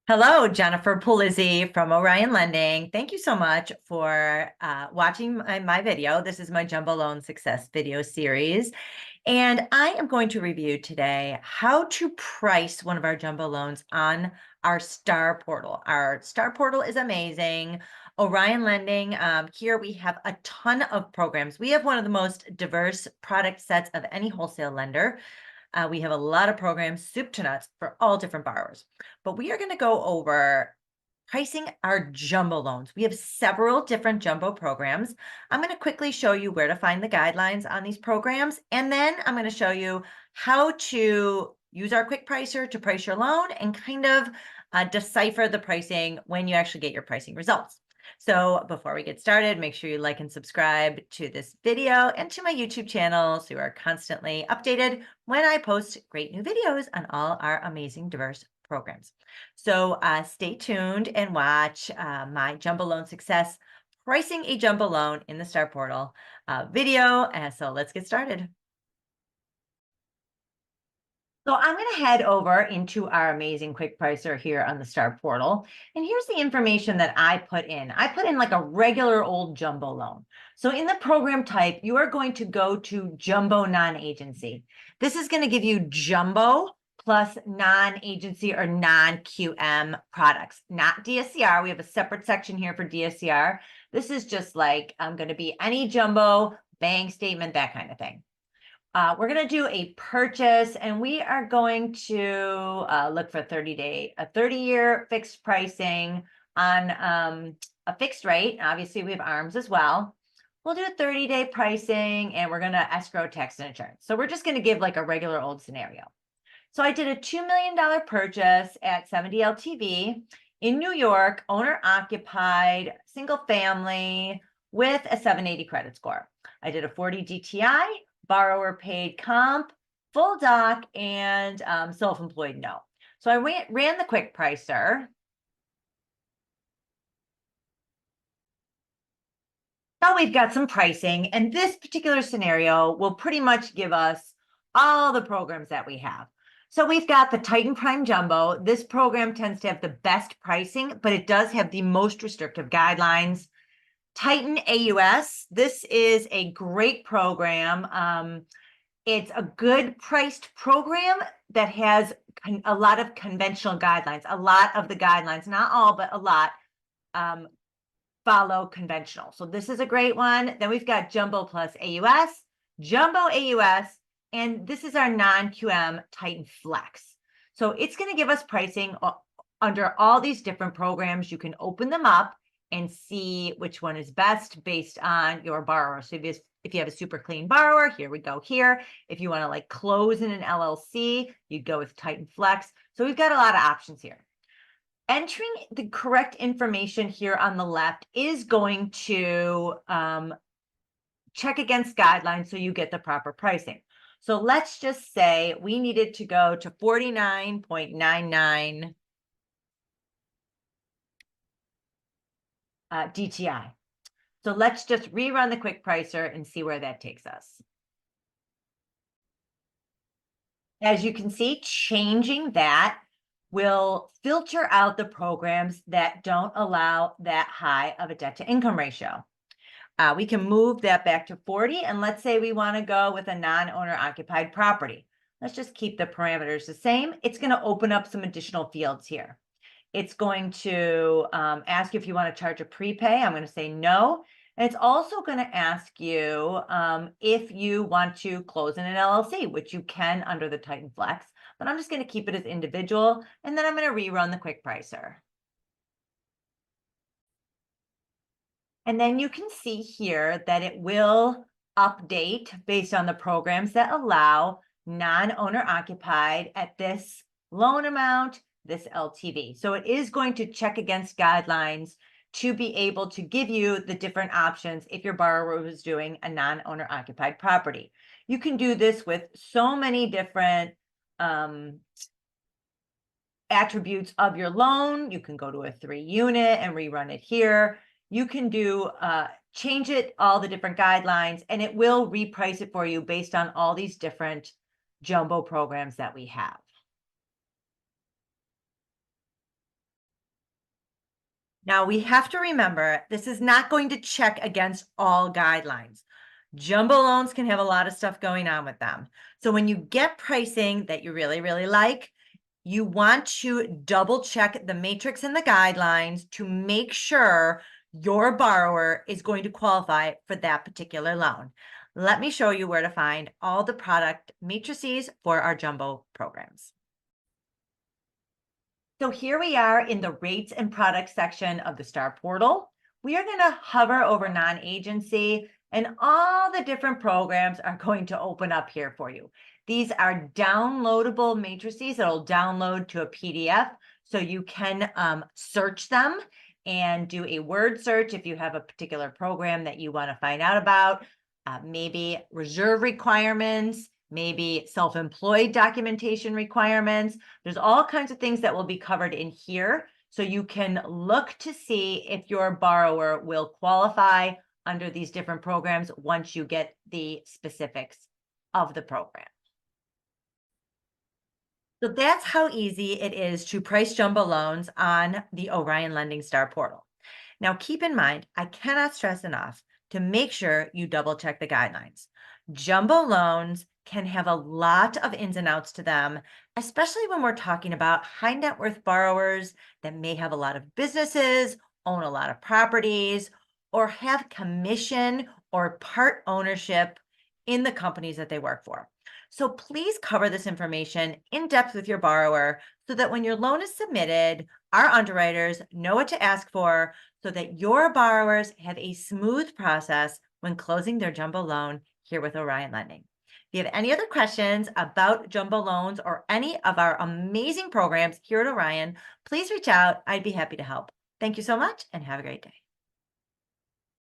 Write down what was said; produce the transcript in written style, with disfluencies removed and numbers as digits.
Hello, Jennifer Pulizzi from Orion Lending. Thank you so much for watching my video. This is my Jumbo Loan Success video series. And I am going to review today how to price one of our jumbo loans on our STAR Portal. Our STAR Portal is amazing. Orion Lending, here we have a ton of programs. We have one of the most diverse product sets of any wholesale lender. We have a lot of programs, soup to nuts, for all different borrowers. But we are going to go over pricing our jumbo loans. We have several different jumbo programs. I'm going to quickly show you where to find the guidelines on these programs. And then I'm going to show you how to use our quick pricer to price your loan and kind of decipher the pricing when you actually get your pricing results. So before we get started, make sure you like and subscribe to this video and to my YouTube channel so you are constantly updated when I post great new videos on all our amazing diverse programs. So stay tuned and watch my Jumbo Loan Success Pricing a Jumbo Loan in the STAR Portal video. So let's get started. So I'm going to head over into our amazing quick pricer here on the STAR Portal. And here's the information that I put in. I put in like a regular old jumbo loan. So in the program type, you are going to go to jumbo non-agency. This is going to give you jumbo plus non-agency or non-QM products, not DSCR. We have a separate section here for DSCR. This is just like going to be any jumbo, bank statement, that kind of thing. We're going to do a purchase, and we are going to look for a 30-year fixed pricing on a fixed rate. Obviously, we have ARMs as well. We'll do a 30-day pricing, and we're going to escrow tax and insurance. So we're just going to give like a regular old scenario. So I did a $2 million purchase at 70 LTV in New York, owner occupied, single family with a 780 credit score. I did a 40 DTI. Borrower paid comp, full doc, and self-employed no. So I ran the quick pricer. Now we've got some pricing, and this particular scenario will pretty much give us all the programs that we have. So we've got the Titan Prime Jumbo. This program tends to have the best pricing, but it does have the most restrictive guidelines. Titan AUS, this is a great program. It's a good priced program that has a lot of conventional guidelines. A lot of the guidelines, not all, but a lot, follow conventional. So this is a great one. Then we've got Jumbo plus AUS, Jumbo AUS, and this is our non-QM Titan Flex. So it's going to give us pricing under all these different programs. You can open them up and see which one is best based on your borrower. So if you have a super clean borrower, here we go here. If you want to like close in an LLC, you'd go with Titan Flex. So we've got a lot of options here. Entering the correct information here on the left is going to check against guidelines so you get the proper pricing. So let's just say we needed to go to 49.99 DTI. So let's just rerun the quick pricer and see where that takes us. As you can see, changing that will filter out the programs that don't allow that high of a debt to income ratio. We can move that back to 40, and let's say we want to go with a non-owner occupied property. Let's just keep the parameters the same. It's going to open up some additional fields here. It's going to ask you if you want to charge a prepay. I'm going to say no. And it's also going to ask you if you want to close in an LLC, which you can under the Titan Flex. But I'm just going to keep it as individual. And then I'm going to rerun the quick pricer. And then you can see here that it will update based on the programs that allow non-owner occupied at this loan amount, this LTV. So it is going to check against guidelines to be able to give you the different options if your borrower was doing a non-owner occupied property. You can do this with so many different attributes of your loan. You can go to a 3-unit and rerun it here. You can do change it, all the different guidelines, and it will reprice it for you based on all these different jumbo programs that we have. Now, we have to remember this is not going to check against all guidelines. Jumbo loans can have a lot of stuff going on with them. So when you get pricing that you really, really like, you want to double check the matrix and the guidelines to make sure your borrower is going to qualify for that particular loan. Let me show you where to find all the product matrices for our jumbo programs. So here we are in the rates and products section of the STAR portal. We are going to hover over non-agency, and all the different programs are going to open up here for you. These are downloadable matrices that will download to a PDF, so you can search them and do a word search if you have a particular program that you want to find out about, maybe reserve requirements, maybe self-employed documentation requirements. There's all kinds of things that will be covered in here. So you can look to see if your borrower will qualify under these different programs once you get the specifics of the program. So that's how easy it is to price jumbo loans on the Orion Lending STAR portal. Now, keep in mind, I cannot stress enough to make sure you double check the guidelines. Jumbo loans can have a lot of ins and outs to them, especially when we're talking about high net worth borrowers that may have a lot of businesses, own a lot of properties, or have commission or part ownership in the companies that they work for. So please cover this information in depth with your borrower so that when your loan is submitted, our underwriters know what to ask for so that your borrowers have a smooth process when closing their jumbo loan here with Orion Lending. If you have any other questions about jumbo loans or any of our amazing programs here at Orion, please reach out. I'd be happy to help. Thank you so much and have a great day.